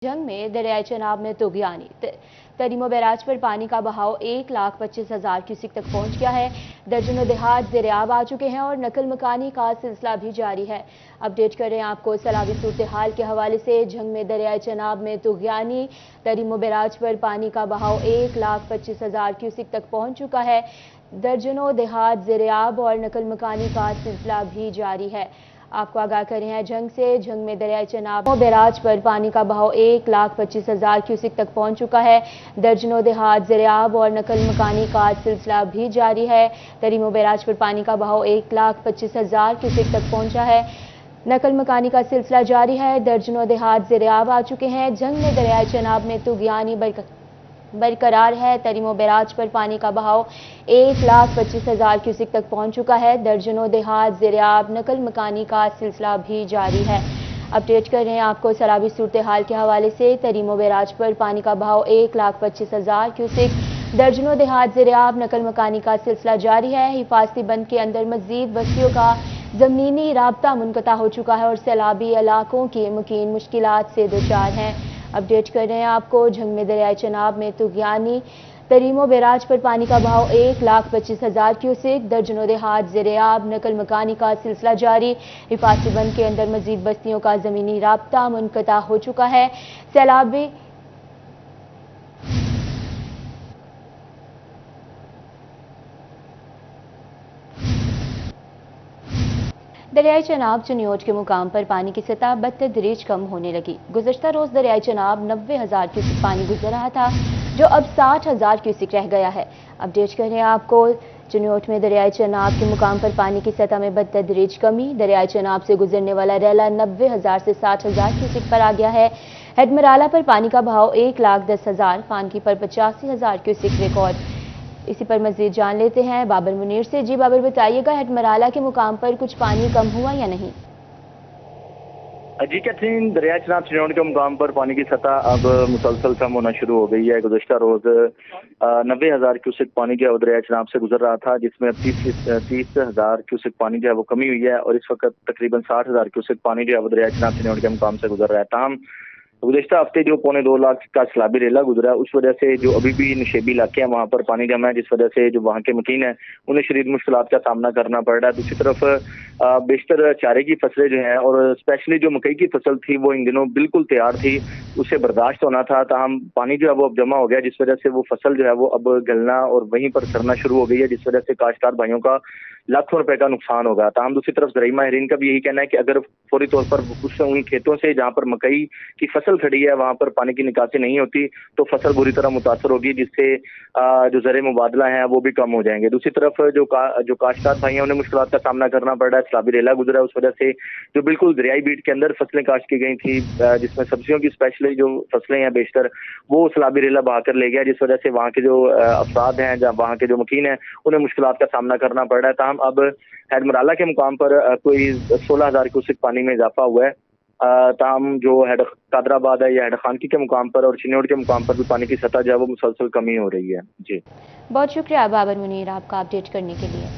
जंग में दरियाई चनाब में तुगयानी तरीमो बैराज पर पानी का बहाव 1,25,000 क्यूसेक तक पहुंच गया है। दर्जनों देहात ज़ेरियाब आ चुके हैं और नकल मकानी का सिलसिला भी जारी है। अपडेट कर रहे हैं आपको सैलाबी सूरत हाल के हवाले से। जंग में दरियाई चनाब में तुगयानी तरीमो बैराज पर पानी का बहाव 1,25,000 क्यूसेक तक पहुंच चुका है। दर्जनों देहात ज़ेरियाब और नकल मकानी का सिलसिला भी जारी है। आपको आगाह कर रहे हैं जंग से। जंग में दरियाई चनाब बैराज पर पानी का बहाव 1,25,000 क्यूसेक तक पहुंच चुका है। दर्जनों देहात ज़ेरियाब और नकल मकानी का सिलसिला भी जारी है। तरीमो बैराज पर पानी का बहाव 1,25,000 क्यूसेक तक पहुंचा है। नकल मकानी का सिलसिला जारी है। दर्जनों देहात ज़ेरियाब आ चुके हैं। जंग में दरियाई चनाब में तुगयानी बरकरार है। तरीमो बैराज पर पानी का बहाव 1,25,000 क्यूसेक तक पहुंच चुका है। दर्जनों देहात ज़ेरियाब नकल मकानी का सिलसिला भी जारी है। अपडेट कर रहे हैं आपको सैलाबी सूरत हाल के हवाले से। तरीमो बैराज पर पानी का बहाव 1,25,000 क्यूसेक, दर्जनों देहात ज़ेरियाब नकल मकानी का सिलसिला जारी है। हिफाजती बंद के अंदर मजीद बस्तियों का ज़मीनी राब्ता मुनक़ता हो चुका है और सैलाबी इलाकों के मुकीन मुश्किलात से दोचार हैं। अपडेट कर रहे हैं आपको जंग में दरियाई चनाब में तुगयानी तरीमो बैराज पर पानी का बहाव 1,25,000 क्यूसेक, दर्जनों देहात ज़ेरियाब नकल मकानी का सिलसिला जारी। हिफाजती बंद के अंदर मजीद बस्तियों का ज़मीनी राब्ता मुनक़ता हो चुका है। सैलाबी दरियाई चनाब चुनियोट के मुकाम पर पानी की सतह बतदरीज कम होने लगी। गुज़श्ता रोज दरियाई चनाब 90,000 क्यूसेक पानी गुजर रहा था, जो अब 60,000 क्यूसेक रह गया है। अपडेट कर रहे हैं आपको चुनियोट में दरियाई चनाब के मुकाम पर पानी की सतह में बतदरीज कमी। दरियाई चनाब से गुजरने वाला रेला 90,000 से 60,000 क्यूसेक पर आ गया है। हेडमराला पर पानी का बहाव 1,10,000, फानकी पर 85,000 क्यूसेक रिकॉर्ड। इसी पर मजीद जान लेते हैं बाबर मुनीर से। जी बाबर, बताइएगा हेडमराला के मुकाम पर कुछ पानी कम हुआ या नहीं? जी कैथरीन, दरिया चनाब चिन्नौट के मुकाम पर पानी की सतह अब मुसलसल कम होना शुरू हो गई है। गुज़श्ता रोज 90,000 क्यूसेक पानी जो है वो दरिया चनाब से गुजर रहा था, जिसमें अब 30,000 क्यूसेक पानी जो है वो कमी हुई है और इस वक्त तकरीबन 60,000 क्यूसेक पानी जो है वो दरिया चनाब चिन्नौट के मुकाम से गुजर रहा है। ताहम गुज़श्ता हफ्ते जो 2.25 लाख का सैलाबी रेला गुजरा, उस वजह से जो अभी भी नशेबी इलाके हैं वहाँ पर पानी जमा है, जिस वजह से जो वहाँ के मकीन है उन्हें शदीद मुश्किलात का सामना करना पड़ रहा है। दूसरी तरफ बेशतर चारे की फसलें जो हैं और स्पेशली जो मकई की फसल थी वो इन दिनों बिल्कुल तैयार थी, उसे बर्दाश्त होना था। ताहम पानी जो है वो अब जमा हो गया, जिस वजह से वो फसल जो है वो अब गलना और वहीं पर सड़ना शुरू हो गई है, जिस वजह से काश्तकार भाइयों का लाखों रुपए का नुकसान होगा। ताहम दूसरी तरफ ज़राई माहिरीन का भी यही कहना है कि अगर फौरी तौर पर उन खेतों से जहाँ पर मकई की फसल खड़ी है वहां पर पानी की निकासी नहीं होती तो फसल बुरी तरह मुतासर होगी, जिससे जो ज़र मुबादला है वो भी कम हो जाएंगे। दूसरी तरफ जो काश्तकार भाई हैं उन्हें मुश्किलात का सामना करना पड़ रहा है। सैलाबी रेला गुजरा है, उस वजह से जो बिल्कुल दरियाई बीट के अंदर फसलें काश्त की गई थी, जिसमें सब्जियों की स्पेशली जो फसलें हैं बेशतर, वो सैलाबी रेला बहाकर ले गया, जिस वजह से वहाँ के जो अफराद हैं, वहाँ के जो मकीन हैं, उन्हें मुश्किलात का सामना करना पड़ रहा है। ताहम अब हेडमराला के मुकाम पर कोई 16,000 क्यूसेक पानी में इजाफा हुआ है। ताहम जो हेड कादराबाद है या हेड खानकी के मुकाम पर और चिन्नौट के मुकाम पर भी पानी की सतह जो है वो मुसलसल कमी हो रही है। जी बहुत शुक्रिया बाबर मुनीर आपका अपडेट करने के लिए।